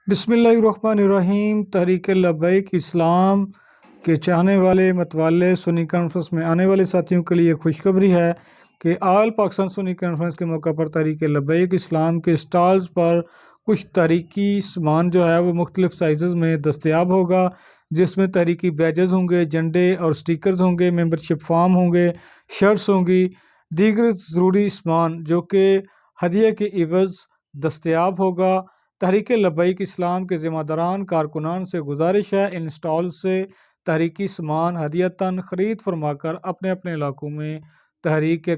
बिस्मिल्लाहिर्रहमानिर्रहीम। तहरीक लब्बैक इस्लाम के चाहने वाले मतवाले सुन्नी कॉन्फ्रेंस में आने वाले साथियों के लिए खुशखबरी है कि ऑल पाकिस्तान सुन्नी कॉन्फ्रेंस के मौका पर तहरीक लब्बैक इस्लाम के स्टॉल्स पर कुछ तहरीकी सामान जो है वो मुख्तलिफ साइज़ में दस्तयाब होगा, जिसमें तहरीकी बैजेस होंगे, झंडे और स्टिकर्स होंगे, मेंबरशिप फॉर्म होंगे, शर्ट्स होंगी, दीगर ज़रूरी सामान जो कि हदिया के इवज़ दस्तयाब होगा। तहरीक लब्बैक इस्लाम के ज़िम्मेदारान कारकुनान से गुजारिश है इन स्टॉल से तहरीकी सामान हदियतन ख़रीद फरमाकर अपने अपने इलाकों में तहरीक के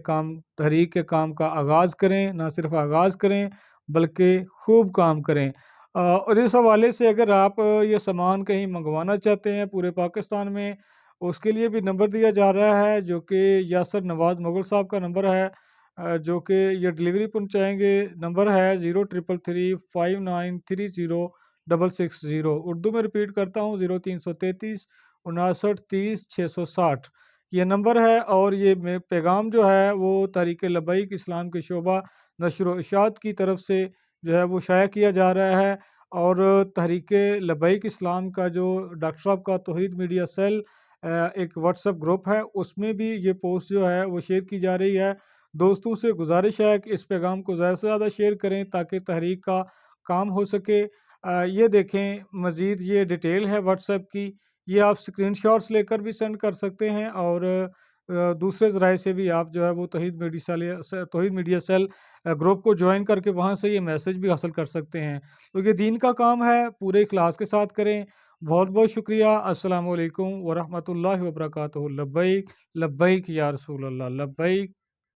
काम का आगाज़ करें। ना सिर्फ आगाज़ करें बल्कि खूब काम करें। और इस हवाले से अगर आप ये सामान कहीं मंगवाना चाहते हैं पूरे पाकिस्तान में, उसके लिए भी नंबर दिया जा रहा है जो कि यासर नवाज़ मुग़ल साहब का नंबर है, जो कि ये डिलीवरी पहुंचाएंगे। नंबर है 03335930 उर्दू में रिपीट करता हूँ 0333 5930 660 ये नंबर है। और ये पैगाम जो है वो तहरीक लब्बैक इस्लाम के शोबा नशर व इशाअत की तरफ से जो है वो शाया किया जा रहा है। और तहरीक लब्बैक इस्लाम का जो डॉक्टर साहब का तौहीद मीडिया सेल एक व्हाट्सएप ग्रुप है, उसमें भी ये पोस्ट जो है वो शेयर की जा रही है। दोस्तों से गुजारिश है कि इस पैगाम को ज़्यादा से ज़्यादा शेयर करें ताकि तहरीक का काम हो सके। ये देखें, मज़ीद ये डिटेल है व्हाट्सएप की, ये आप स्क्रीनशॉट्स लेकर भी सेंड कर सकते हैं और दूसरे ज़राए से भी आप जो है वो तौहीद मीडिया सेल ग्रुप को ज्वाइन करके वहाँ से ये मैसेज भी हासिल कर सकते हैं। तो ये दीन का काम है, पूरे इखलास के साथ करें। बहुत बहुत शुक्रिया। अस्सलामु अलैकुम वरहमतुल्लाहि वबरकातुहू। लब्बैक लब्बैक या रसूल अल्लाह, लब्बैक।